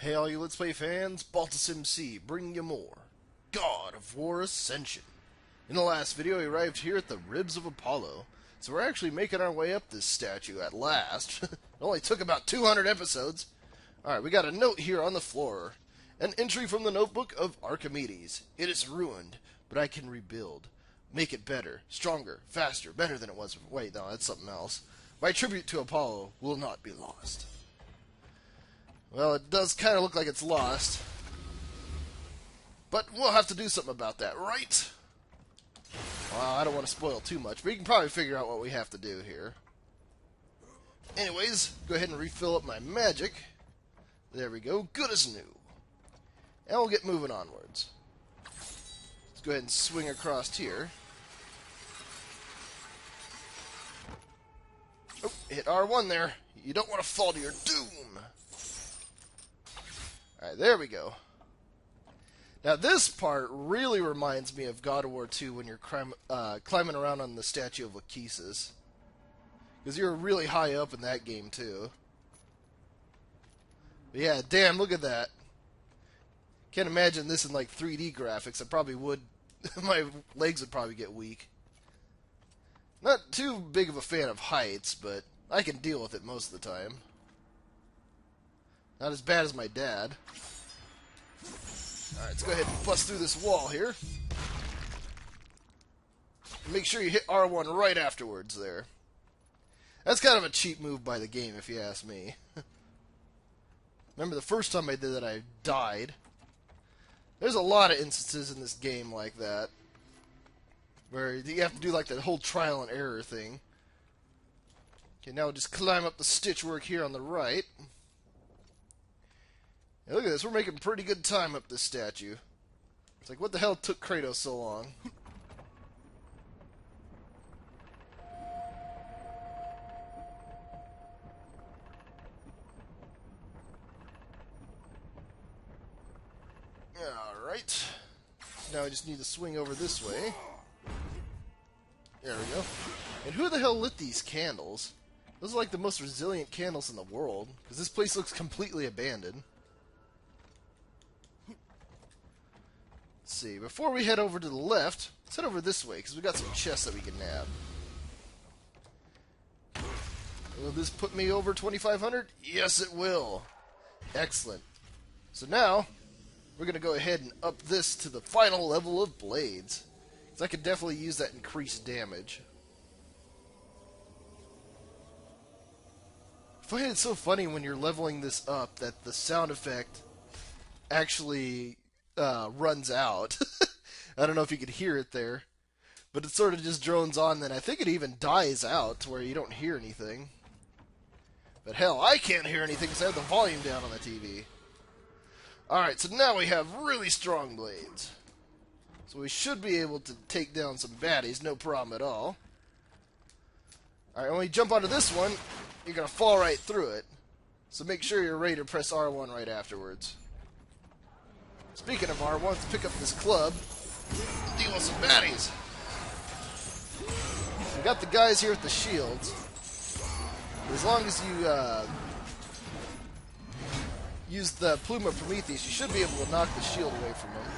Hey all you Let's Play fans, Baltus MC bringing you more God of War Ascension. In the last video we arrived here at the Ribs of Apollo, so we're actually making our way up this statue at last. It only took about 200 episodes. Alright, we got a note here on the floor. An entry from the notebook of Archimedes. It is ruined, but I can rebuild. Make it better, stronger, faster, better than it was. Wait, no, that's something else. My tribute to Apollo will not be lost. Well, it does kind of look like it's lost. But we'll have to do something about that, right? Well, I don't want to spoil too much, but you can probably figure out what we have to do here. Anyways, go ahead and refill up my magic. There we go, good as new. And we'll get moving onwards. Let's go ahead and swing across here. Oh, hit R1 there. You don't want to fall to your doom. Alright, there we go. Now this part really reminds me of God of War 2 when you're climbing around on the statue of Lachesis. Because you're really high up in that game too. But yeah, damn, look at that. Can't imagine this in like 3D graphics. I probably would. My legs would probably get weak. Not too big of a fan of heights, but I can deal with it most of the time. Not as bad as my dad. Alright, let's go ahead and bust through this wall here. Make sure you hit R1 right afterwards there. That's kind of a cheap move by the game, if you ask me. Remember the first time I did that, I died. There's a lot of instances in this game like that, where you have to do like that whole trial and error thing. Okay, now we'll just climb up the stitchwork here on the right. Hey, look at this, we're making pretty good time up this statue. It's like, what the hell took Kratos so long? Alright. Now I just need to swing over this way. There we go. And who the hell lit these candles? Those are like the most resilient candles in the world, because this place looks completely abandoned. Let's see, before we head over to the left, let's head over this way, because we got some chests that we can nab. Will this put me over 2,500? Yes, it will. Excellent. So now, we're going to go ahead and up this to the final level of blades. Because I could definitely use that increased damage. I find it so funny when you're leveling this up that the sound effect actually runs out. I don't know if you could hear it there, but it sort of just drones on, then I think it even dies out to where you don't hear anything. But hell, I can't hear anything because I have the volume down on the TV. Alright, so now we have really strong blades. So we should be able to take down some baddies, no problem at all. Alright, when we jump onto this one, you're going to fall right through it. So make sure you're ready to press R1 right afterwards. Speaking of R1, let's pick up this club and deal with some baddies. We got the guys here with the shields. As long as you use the Plume of Prometheus, you should be able to knock the shield away from him.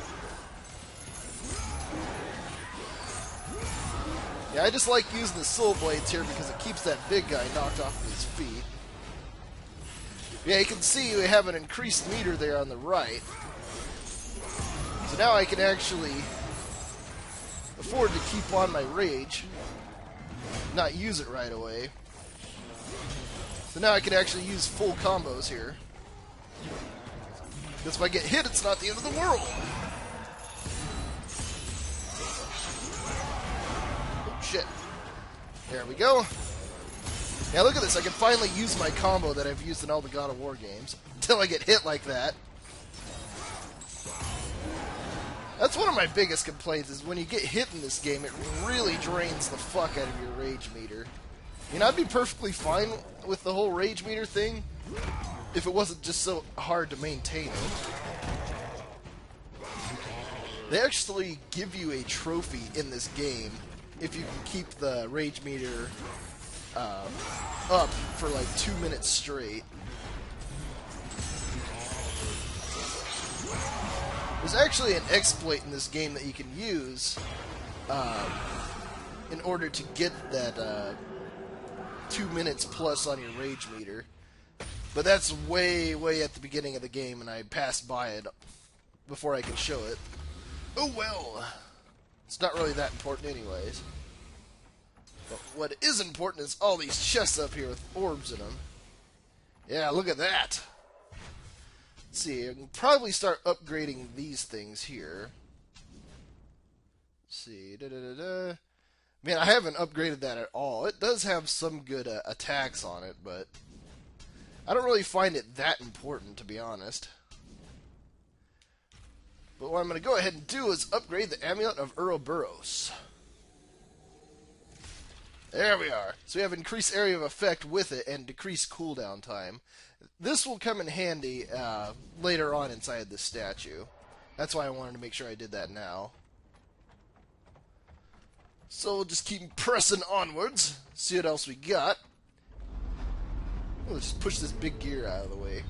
Yeah, I just like using the soul blades here because it keeps that big guy knocked off of his feet. Yeah, you can see we have an increased meter there on the right. So now I can actually afford to keep on my rage, not use it right away. So now I can actually use full combos here. Because if I get hit, it's not the end of the world. Oh, shit. There we go. Now look at this, I can finally use my combo that I've used in all the God of War games. Until I get hit like that. That's one of my biggest complaints, is when you get hit in this game, it really drains the fuck out of your rage meter. You know, I'd be perfectly fine with the whole rage meter thing if it wasn't just so hard to maintain it. They actually give you a trophy in this game if you can keep the rage meter up for like 2 minutes straight. There's actually an exploit in this game that you can use in order to get that 2 minutes plus on your rage meter. But that's way, way at the beginning of the game, and I passed by it before I could show it. Oh well! It's not really that important anyways. But what is important is all these chests up here with orbs in them. Yeah, look at that! Let's see, I can probably start upgrading these things here. Let's see, Man, I haven't upgraded that at all. It does have some good attacks on it, but I don't really find it that important, to be honest. But what I'm going to go ahead and do is upgrade the Amulet of Ouroboros. There we are. So we have increased area of effect with it and decreased cooldown time. This will come in handy later on inside this statue. That's why I wanted to make sure I did that now. So we'll just keep pressing onwards. See what else we got. We'll just push this big gear out of the way.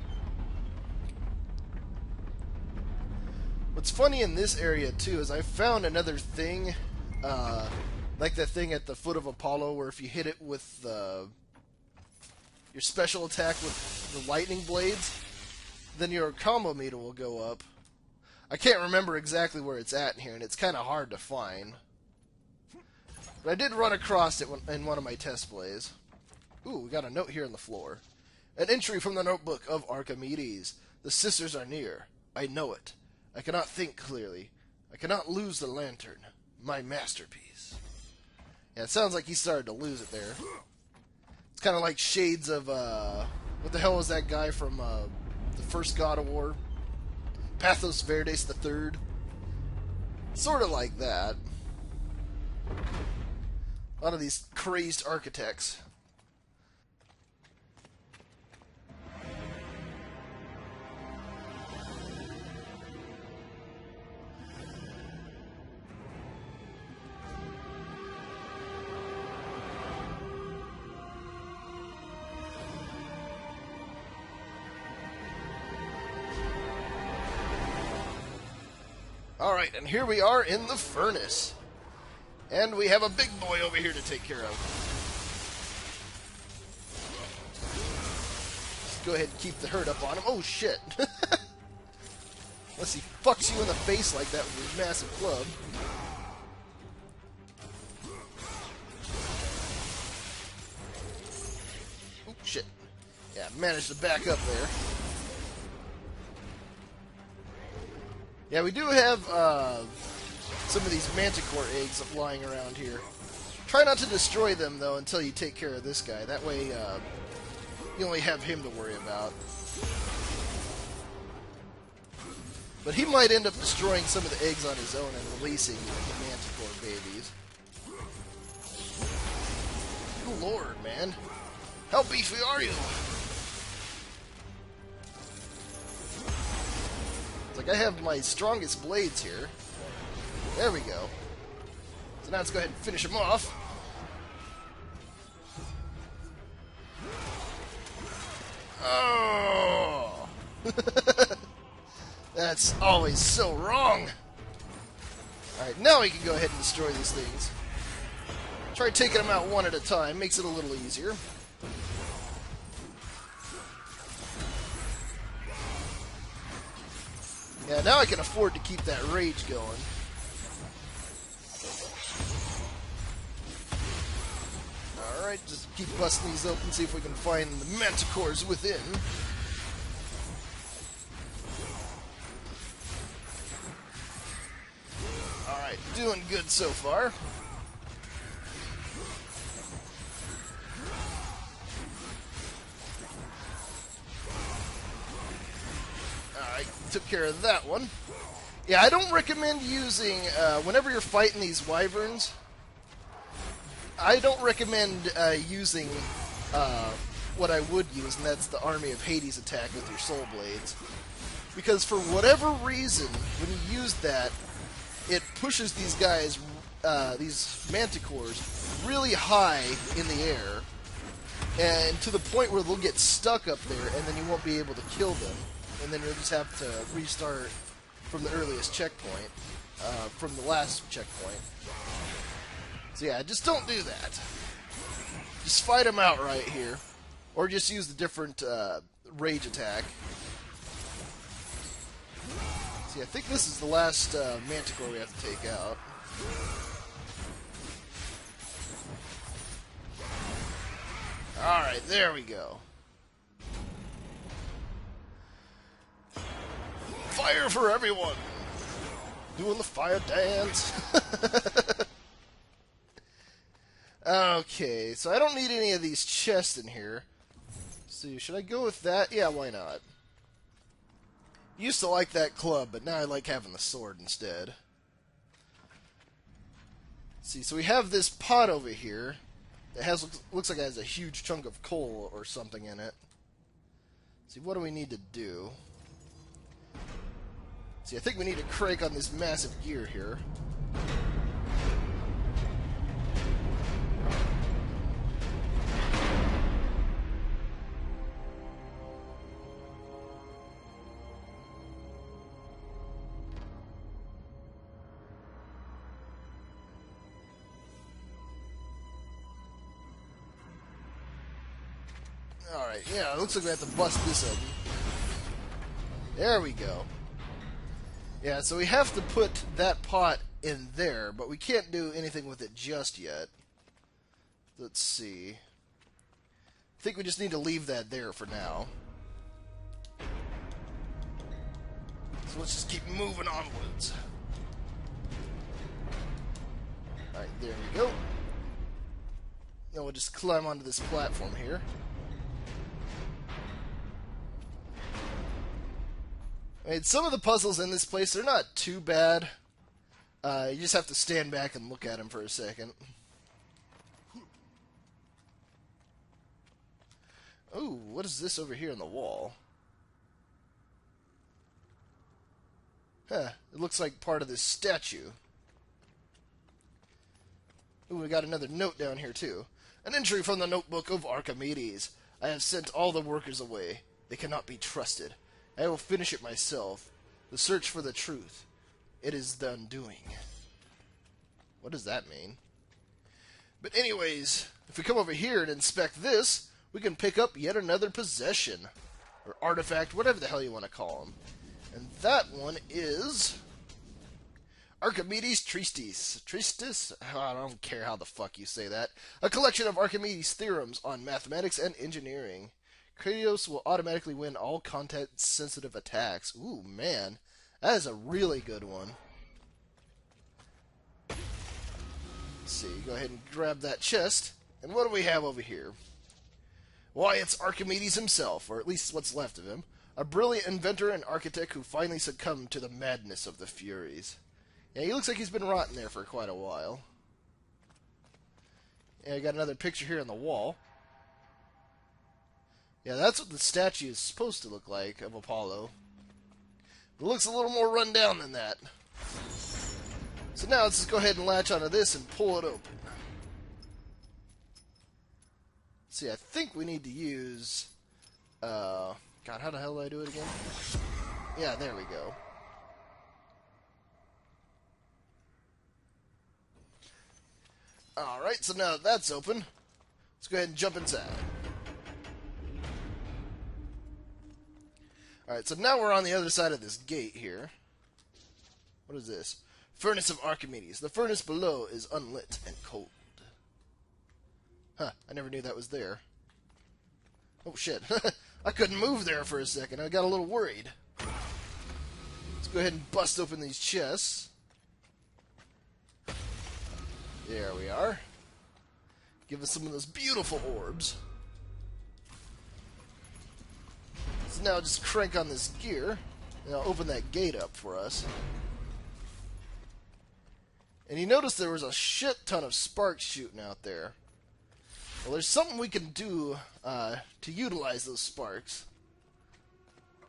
What's funny in this area too is I found another thing, like that thing at the foot of Apollo, where if you hit it with your special attack with the lightning blades, then your combo meter will go up. I can't remember exactly where it's at in here, and it's kind of hard to find. But I did run across it in one of my test plays. Ooh, we got a note here on the floor. An entry from the notebook of Archimedes. The sisters are near. I know it. I cannot think clearly. I cannot lose the lantern. My masterpiece. Yeah, it sounds like he started to lose it there. It's kind of like shades of, what the hell was that guy from, the first God of War? Pathos Verdes III? Sort of like that. A lot of these crazed architects. Alright, and here we are in the furnace. And we have a big boy over here to take care of. Let's go ahead and keep the hurt up on him. Oh, shit. Unless he fucks you in the face like that with his massive club. Oh, shit. Yeah, managed to back up there. Yeah, we do have some of these manticore eggs lying around here. Try not to destroy them, though, until you take care of this guy. That way, you only have him to worry about. But he might end up destroying some of the eggs on his own and releasing the manticore babies. Good lord, man. How beefy are you? It's like I have my strongest blades here. There we go. So now let's go ahead and finish him off. Oh! That's always so wrong. Alright, now we can go ahead and destroy these things. Try taking them out one at a time. Makes it a little easier. Yeah, now I can afford to keep that rage going. Alright, just keep busting these open, see if we can find the manticores within. Alright, doing good so far. Alright, took care of that one. Yeah, I don't recommend using, whenever you're fighting these wyverns, I don't recommend using what I would use, and that's the Army of Hades attack with your soul blades. Because for whatever reason, when you use that, it pushes these guys, these manticores, really high in the air, and to the point where they'll get stuck up there, and then you won't be able to kill them. And then you'll just have to restart from the earliest checkpoint, from the last checkpoint. So yeah, just don't do that. Just fight him out right here. Or just use the different rage attack. See, I think this is the last Manticore we have to take out. Alright, there we go. Fire for everyone! Doing the fire dance. Okay, so I don't need any of these chests in here. So should I go with that? Yeah, why not? Used to like that club, but now I like having the sword instead. See, so we have this pot over here that looks like it has a huge chunk of coal or something in it. See, what do we need to do? See, I think we need to crank on this massive gear here. Alright, yeah, it looks like we have to bust this open. There we go. Yeah, so we have to put that pot in there, but we can't do anything with it just yet. Let's see. I think we just need to leave that there for now. So let's just keep moving onwards. Alright, there we go. Now we'll just climb onto this platform here. I mean, some of the puzzles in this place, they're not too bad. You just have to stand back and look at them for a second. Ooh, what is this over here on the wall? Huh, it looks like part of this statue. Ooh, we got another note down here, too. An entry from the notebook of Archimedes. I have sent all the workers away. They cannot be trusted. I will finish it myself. The search for the truth. It is the undoing. What does that mean? But anyways, if we come over here and inspect this, we can pick up yet another possession. Or artifact, whatever the hell you want to call them. And that one is Archimedes Tristis. Tristis? Oh, I don't care how the fuck you say that. A collection of Archimedes' theorems on mathematics and engineering. Kratos will automatically win all content-sensitive attacks. Ooh, man. That is a really good one. Let's see. Go ahead and grab that chest. And what do we have over here? Why, it's Archimedes himself, or at least what's left of him. A brilliant inventor and architect who finally succumbed to the madness of the Furies. Yeah, he looks like he's been rotting there for quite a while. Yeah, I got another picture here on the wall. Yeah, that's what the statue is supposed to look like of Apollo. It looks a little more run down than that. So now let's just go ahead and latch onto this and pull it open. See, I think we need to use... God, how the hell do I do it again? Yeah, there we go. Alright, so now that that's open, let's go ahead and jump inside. Alright, so now we're on the other side of this gate here. What is this? Furnace of Archimedes. The furnace below is unlit and cold. Huh, I never knew that was there. Oh shit, I couldn't move there for a second. I got a little worried. Let's go ahead and bust open these chests. There we are. Give us some of those beautiful orbs. So now just crank on this gear, and I'll open that gate up for us. And you notice there was a shit ton of sparks shooting out there. Well, there's something we can do to utilize those sparks.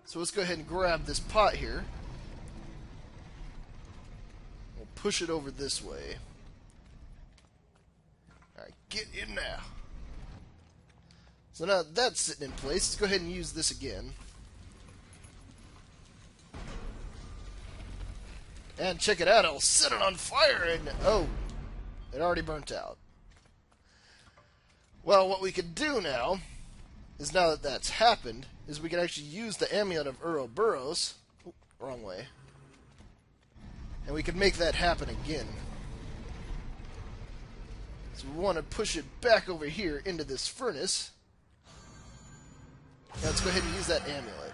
So let's go ahead and grab this pot here. We'll push it over this way. Alright, get in now. So now that's sitting in place, let's go ahead and use this again. And check it out, I'll set it on fire and... oh, it already burnt out. Well, what we could do now is, now that that's happened, is we can actually use the amulet of Ouroboros. Ooh, wrong way. And we can make that happen again. So we want to push it back over here into this furnace. Now let's go ahead and use that amulet.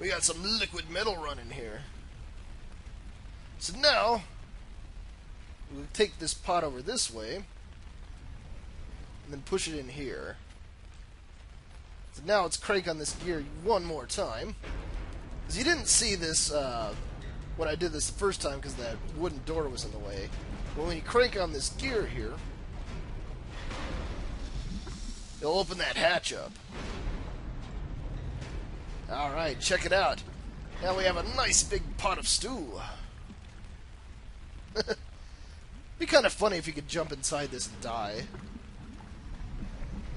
We got some liquid metal running here. So now, we'll take this pot over this way, and then push it in here. So now let's crank on this gear one more time. Because you didn't see this, when I did this the first time, because that wooden door was in the way. But when you crank on this gear here, it'll open that hatch up. Alright, check it out. Now we have a nice big pot of stew. Be kind of funny if you could jump inside this and die.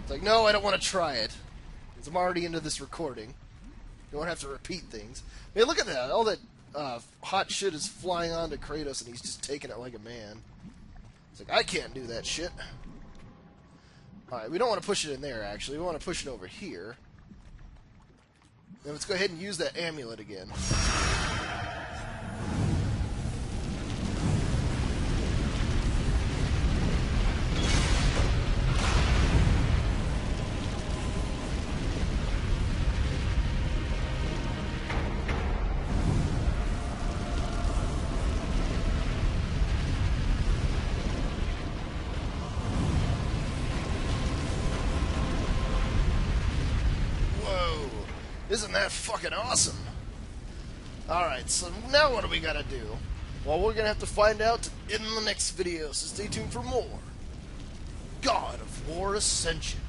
It's like, no, I don't want to try it. Because I'm already into this recording. You won't have to repeat things. I mean, look at that. All that hot shit is flying onto Kratos and he's just taking it like a man. It's like, I can't do that shit. Alright, we don't want to push it in there, actually. We want to push it over here. Then let's go ahead and use that amulet again. Isn't that fucking awesome? Alright, so now what do we gotta do? Well, we're gonna have to find out in the next video, so stay tuned for more God of War Ascension.